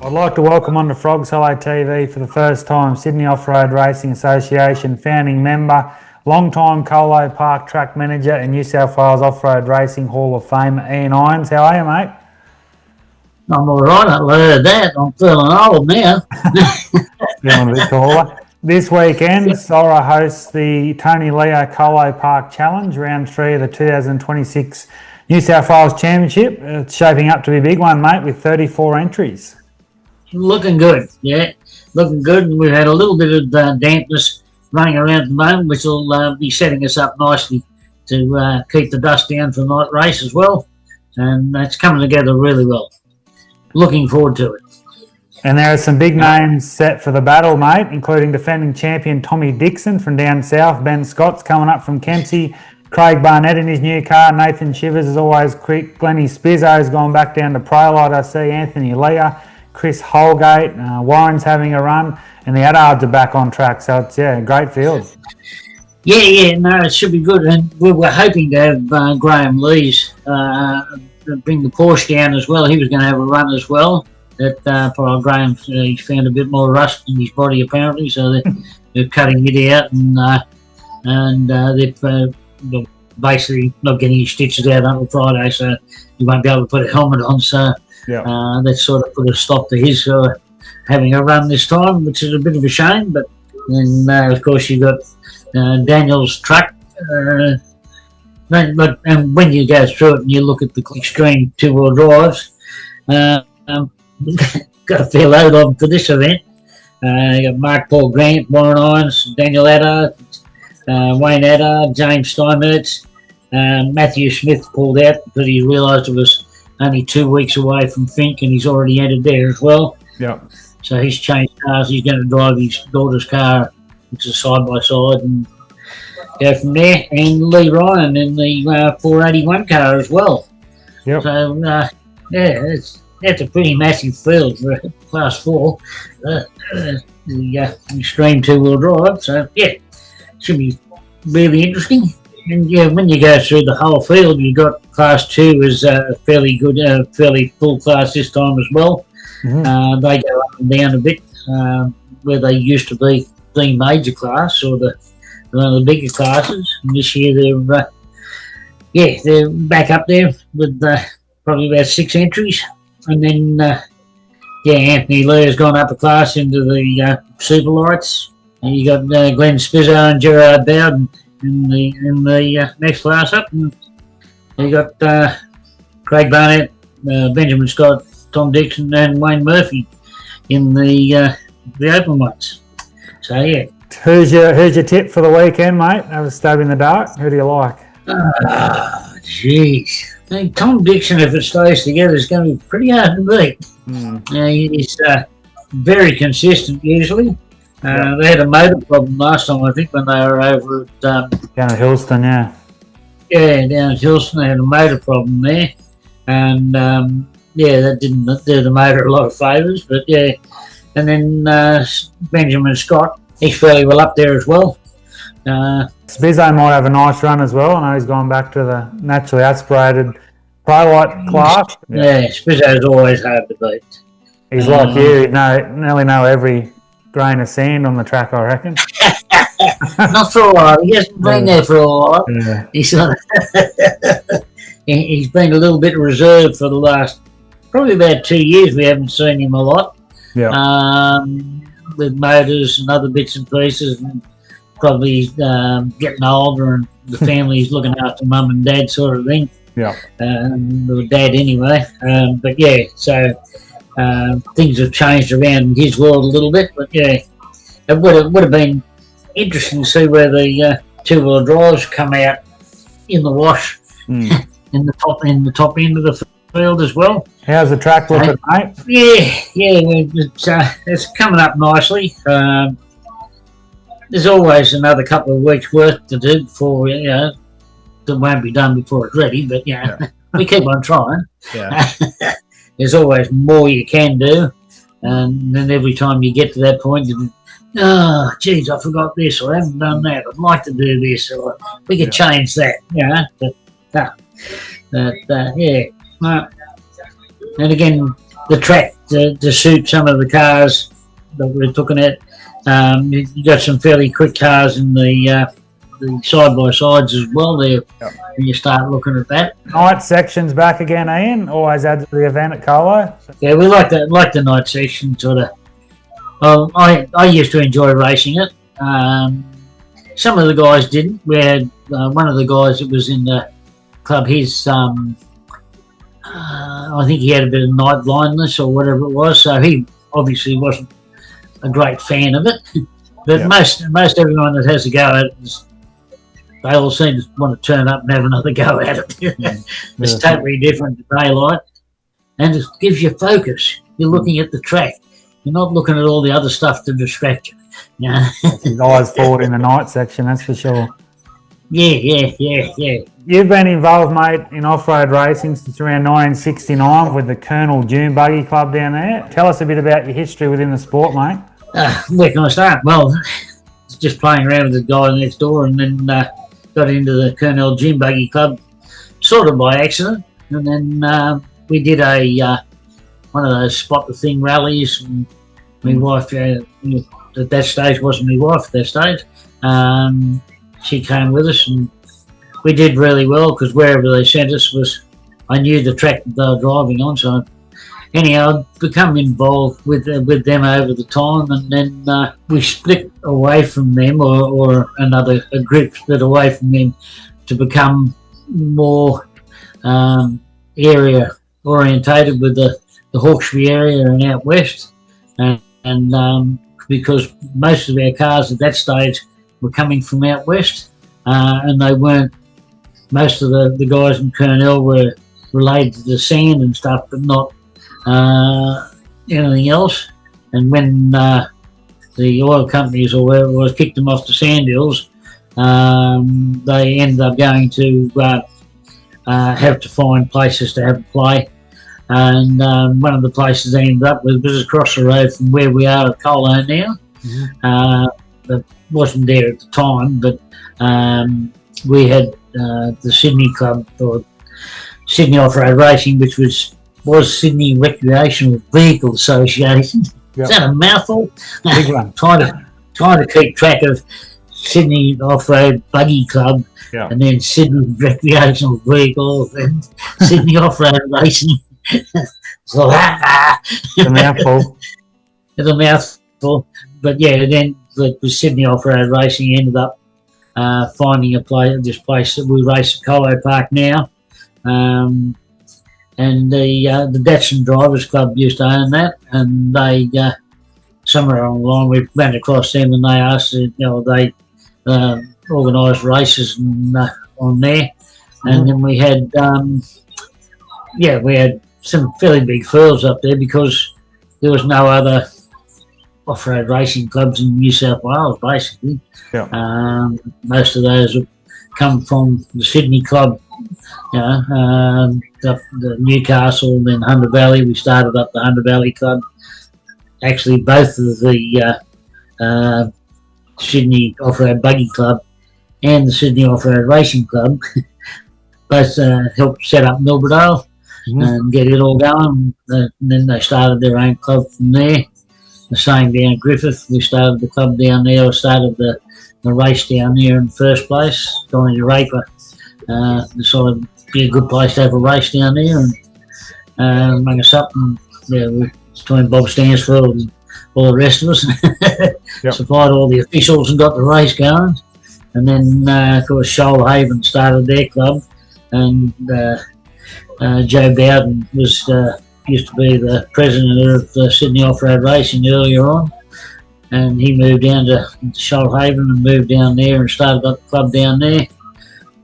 I'd like to welcome on to FHTV for the first time Sydney Offroad Racing Association founding member, long-time Colo Park track manager and New South Wales Off-Road Racing Hall of Fame, Ian Irons. How are you, mate? I'm all right. I heard that. I'm feeling old now. Feeling a bit taller. This weekend, Sora hosts the Tony Lia Colo Park Challenge, round 3 of the 2026 New South Wales Championship. It's shaping up to be a big one, mate, with 34 entries. Looking good, yeah. Looking good. And we've had a little bit of dampness running around at the moment, which will be setting us up nicely to keep the dust down for the night race as well. And that's coming together really well. Looking forward to it. And there are some big names set for the battle, mate, including defending champion Tommy Dixon from down south, Ben Scott's coming up from Kempsey, Craig Barnett in his new car, Nathan Shivers is always quick, Glennie Spizzo's gone back down to Prolite, I see, Anthony Leah, Chris Holgate, Warren's having a run, and the Addards are back on track, so it's, a great field. Yeah, no, it should be good. And we were hoping to have Graham Lees bring the Porsche down as well. He was going to have a run as well. For Graham, he's found a bit more rust in his body apparently, so they're cutting it out, and they're basically not getting his stitches out until Friday, so he won't be able to put a helmet on. So that sort of put a stop to his having a run this time, which is a bit of a shame. But then, of course, you've got Daniel's truck. But when you go through it and you look at the extreme two-wheel drives, got a fair load of them for this event. You got Mark Paul Grant, Warren Irons, Daniel Addard, Wayne Addard, James Steinmetz, Matthew Smith pulled out because he realised it was only 2 weeks away from Fink, and he's already entered there as well. Yeah. So he's changed cars. He's going to drive his daughter's car, which is side by side, and go from there. And Lee Ryan in the 481 car as well. Yep. So that's a pretty massive field for Class 4, the extreme two-wheel drive. So, should be really interesting. And, when you go through the whole field, you've got Class 2 is a fairly good, fairly full class this time as well. Mm-hmm. They go up and down a bit, where they used to be the major class or one of the bigger classes. And this year they're back up there with probably about 6 entries. And then, Anthony Lee has gone up a class into the super lights. And you got Glenn Spizzo and Gerard Bowden in the next class up. And you got Craig Barnett, Benjamin Scott, Tom Dixon, and Wayne Murphy in the open ones. So Who's your tip for the weekend, mate? Have a stab in the dark. Who do you like? Jeez. I think Tom Dixon, if it stays together, is going to be pretty hard to beat. He's very consistent usually. They had a motor problem last time, I think, when they were over at down at Hillston, down at Hillston. They had a motor problem there, and that didn't do the motor a lot of favours. But and then Benjamin Scott, he's fairly well up there as well. Spizzo might have a nice run as well. I know he's gone back to the naturally aspirated Prolite class. Spizzo's always hard to beat. He's like you, nearly know every grain of sand on the track, I reckon. Not for a while. He hasn't been there for a while. Yeah. He's been a little bit reserved for the last probably about 2 years. We haven't seen him a lot. Yeah. With motors and other bits and pieces, and probably getting older, and the family's looking after mum and dad, sort of thing. Yeah. Or dad anyway. So things have changed around his world a little bit, but it would have been interesting to see where the two-wheel drives come out in the wash in the top end of the field as well. How's the track looking, mate? It's coming up nicely. There's always another couple of weeks' work to do before that won't be done before it's ready. But we keep on trying. Yeah. There's always more you can do, and then every time you get to that point, I forgot this, or I haven't done that. I'd like to do this, or we could change that. And again, the to suit some of the cars that we're looking at. You got some fairly quick cars in the side-by-sides as well there. Yep. When you start looking at that. Night section's back again, Ian. Always adds to the event at Colo. Yeah, we like the night section sort of. Well, I used to enjoy racing it. Some of the guys didn't. We had one of the guys that was in the club. His I think he had a bit of night blindness or whatever it was, so he obviously wasn't a great fan of it. But most everyone that has a go at it, they all seem to want to turn up and have another go at it. It's totally different to daylight, and it gives you focus. You're looking at the track. You're not looking at all the other stuff to distract you. His eyes forward in the night section, that's for sure. Yeah. You've been involved, mate, in off-road racing since around 1969 with the Colonel Dune Buggy Club down there. Tell us a bit about your history within the sport, mate. Where can I start? Well, just playing around with the guy next door, and then got into the Colonel Dune Buggy Club sort of by accident. And then we did one of those spot the thing rallies. And my wife, at that stage, wasn't my wife at that stage. She came with us, and we did really well because wherever they sent us I knew the track that they were driving on. So anyhow, I'd become involved with them over the time, and then we split away from them, or a group split away from them to become more area orientated with the Hawkesbury area and out west, and because most of our cars at that stage were coming from out west, and they weren't. Most of the guys in Cornell were related to the sand and stuff, but not anything else. And when the oil companies or whoever it was kicked them off the sand hills, they ended up going to have to find places to have a play. And one of the places they ended up with was across the road from where we are at Colo now. That wasn't there at the time, but we had the Sydney Club, or Sydney Off-Road Racing, which was Sydney Recreational Vehicle Association. Is that a mouthful? Big one. trying to keep track of Sydney Off-Road Buggy Club, and then Sydney Recreational Vehicles, and Sydney Off-Road Racing. So It's a mouthful. It's a mouthful. But yeah, then the Sydney Off-Road Racing ended up finding this place that we race at Colo Park now. And the Datsun Drivers Club used to own that, and they somewhere along the line we ran across them, and they asked, they organised races on there, and then we had some fairly big fields up there because there was no other off-road racing clubs in New South Wales, basically. Most of those have come from the Sydney Club, the Newcastle, then Hunter Valley. We started up the Hunter Valley Club. Actually, both of the Sydney Off-Road Buggy Club and the Sydney Off-Road Racing Club both helped set up Milberdale and get it all going. And then they started their own club from there. The same down at Griffith. We started the club down there. I started the race down there in the first place. Joinery Raper decided it'd be a good place to have a race down there, and rang us up, and between Bob Stansfield and all the rest of us, supplied all the officials and got the race going. And then, of course, Shoalhaven started their club, and Joe Bowden was used to be the president of Sydney Off-Road Racing earlier on, and he moved down to Shoalhaven and moved down there and started up the club down there.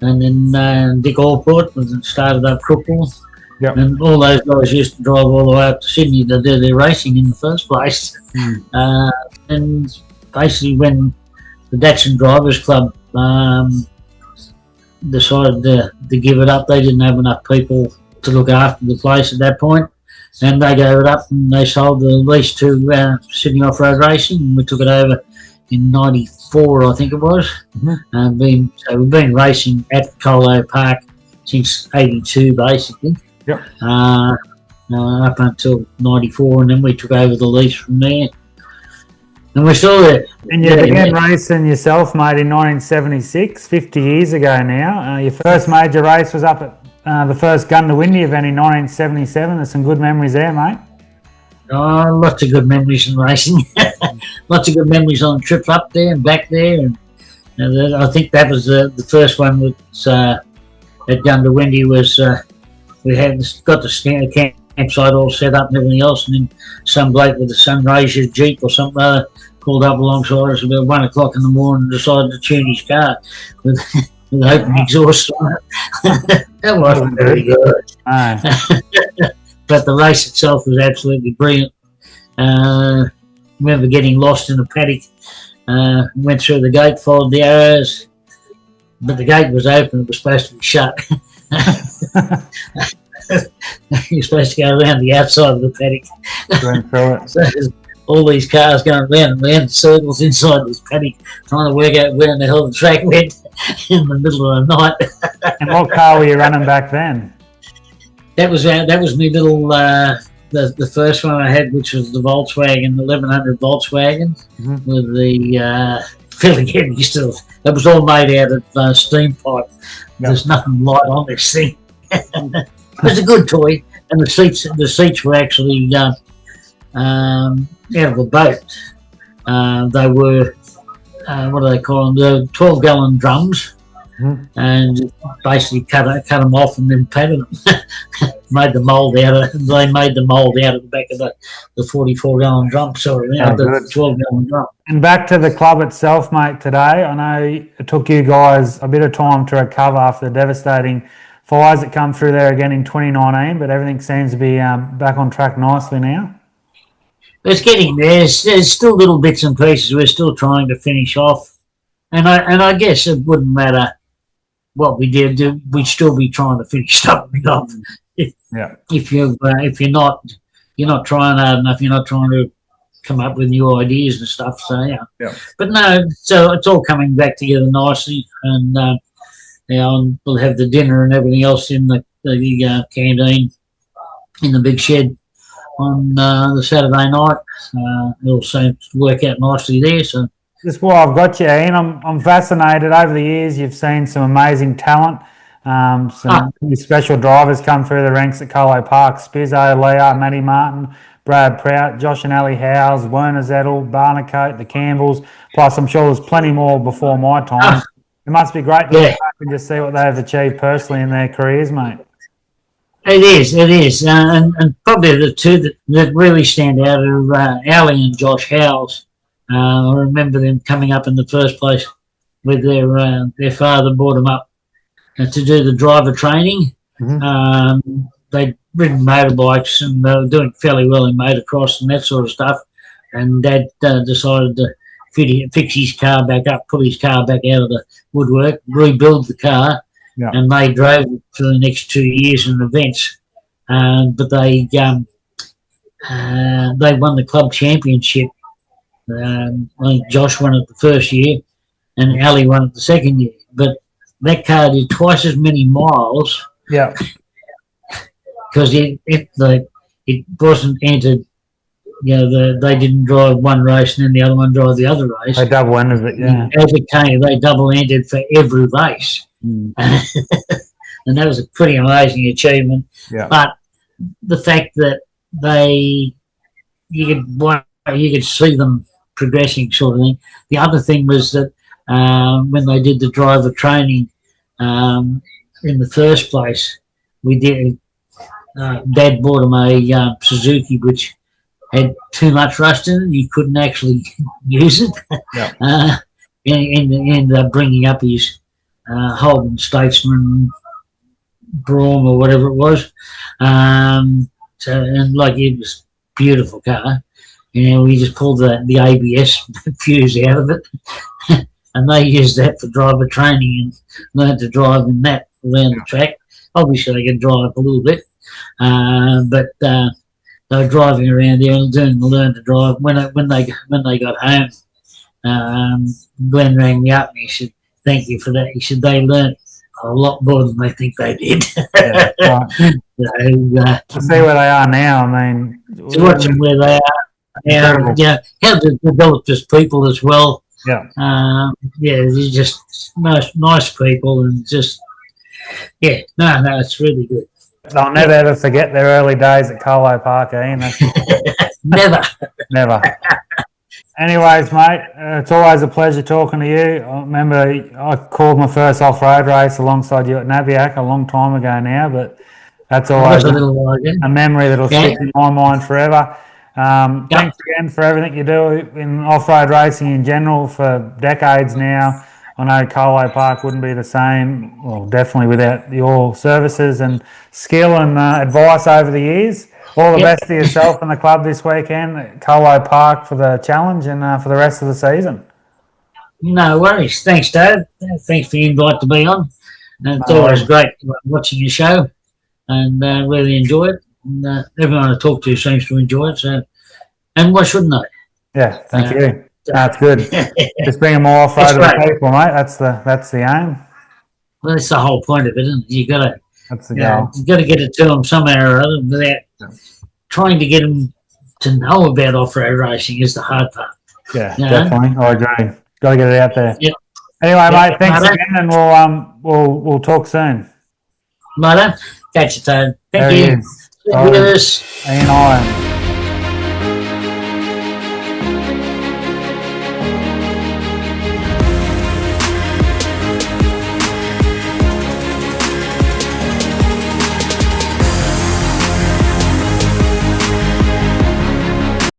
And then Dick Allport started up Cripps, and all those guys used to drive all the way up to Sydney to do their racing in the first place. And basically when the Datsun Drivers Club decided to give it up, they didn't have enough people to look after the place at that point, and they gave it up and they sold the lease to Sydney Off-Road Racing, and we took it over in '94, I think it was. And we've been racing at Colo Park since '82, basically. up until 94, and then we took over the lease from there. And we're still there. And you began racing yourself, mate, in 1976, 50 years ago now. Your first major race was up at the first Gundawindi event in 1977. There's some good memories there, mate. Oh, lots of good memories in racing. Lots of good memories on trips up there and back there. And I think that was the first one that at Gundawindi was we had got the campsite all set up and everything else, and then some bloke with a Sunraiser Jeep or something pulled up alongside us about 1 o'clock in the morning and decided to tune his car with open exhaust on it. That wasn't very good. But the race itself was absolutely brilliant. Remember getting lost in a paddock. Went through the gate, followed the arrows, but the gate was open. It was supposed to be shut. You're supposed to go around the outside of the paddock. So all these cars going round and round in circles inside this paddock, trying to work out where in the hell the track went in the middle of the night. And what car were you running back then? That was my little the first one I had, which was the Volkswagen, the 1100 Volkswagen, with the fairly heavy still. That was all made out of steam pipe. Yep. There's nothing light on this thing. It was a good toy, and the seats were actually out of a boat. They were what do they call them? The 12-gallon drums. And basically cut them off and then padded them. Made the mould out of. They made the mould out of the back of the 44-gallon drum, sorry, the 12-gallon drum. And back to the club itself, mate. Today, I know it took you guys a bit of time to recover after the devastating fires that come through there again in 2019, but everything seems to be back on track nicely now. It's getting there. There's still little bits and pieces we're still trying to finish off, and I guess it wouldn't matter what we did, we'd still be trying to finish something off. If you're not trying hard enough, you're not trying to come up with new ideas and stuff. So yeah. But no, so it's all coming back together nicely, and we'll have the dinner and everything else in the canteen in the big shed on the Saturday night. It'll seem to work out nicely there. So. That's why I've got you, Ian. I'm fascinated. Over the years, you've seen some amazing talent. Some special drivers come through the ranks at Colo Park. Spizzo, Leah, Matty Martin, Brad Prout, Josh and Ali Howes, Werner Zettel, Barnacote, the Campbells. Plus, I'm sure there's plenty more before my time. It must be great to look back and just see what they've achieved personally in their careers, mate. It is. And probably the two that really stand out are Ali and Josh Howes. I remember them coming up in the first place with their father brought them up to do the driver training. They'd ridden motorbikes and they were doing fairly well in motocross and that sort of stuff. And Dad decided to fix his car back up, pull his car back out of the woodwork, rebuild the car, and they drove it for the next 2 years in events. But they won the club championship. I think Josh won it the first year and Ali won it the second year. But that car did twice as many miles. Yeah. Because it wasn't entered, they didn't drive one race and then the other one drive the other race. They double entered it, yeah. As it came, they double entered for every race. And that was a pretty amazing achievement. Yeah. But the fact that you could see them progressing, sort of thing. The other thing was that when they did the driver training in the first place, we did. Dad bought them a Suzuki which had too much rust in it. You couldn't actually use it. Yeah. And ended up bringing up his Holden Statesman Braum or whatever it was. And it was a beautiful car. We just pulled the ABS fuse out of it, and they used that for driver training and learned to drive in that around the track. Obviously, they could drive a little bit, but they were driving around there and doing the learn to drive. When they got home, Glenn rang me up and he said, "Thank you for that." He said they learned a lot more than they think they did. Yeah, right. To see where they are now, I mean, to watch them where they are. Incredible. How they've developed as people as well. Yeah. They're just nice people, and just it's really good. They'll never ever forget their early days at Colo Park, Ian. Never. Never. Anyways, mate, it's always a pleasure talking to you. I remember I called my first off-road race alongside you at Nabiac a long time ago now, but that's always a memory that'll stick in my mind forever. Thanks again for everything you do in off-road racing in general for decades now. I know Colo Park wouldn't be the same, well, definitely without your services and skill and advice over the years. All the best to yourself and the club this weekend at Colo Park for the challenge and for the rest of the season. No worries. Thanks, Dave. Thanks for the invite to be on. And it's always great watching your show, and really enjoy it. And everyone I talk to seems to enjoy it. So, and why shouldn't they? Yeah, thank you. That's good. Just bringing more off-road to the people, mate. That's the aim. Well, that's the whole point of it, isn't it? That's the goal. You've got to get it to them somehow or other without trying to get them to know about off-road racing is the hard part. Yeah, definitely. I agree. Got to get it out there. Yep. Anyway, mate, thanks again, and we'll talk soon. Later. Catch you, Tobe. Thank you. Ian Iron.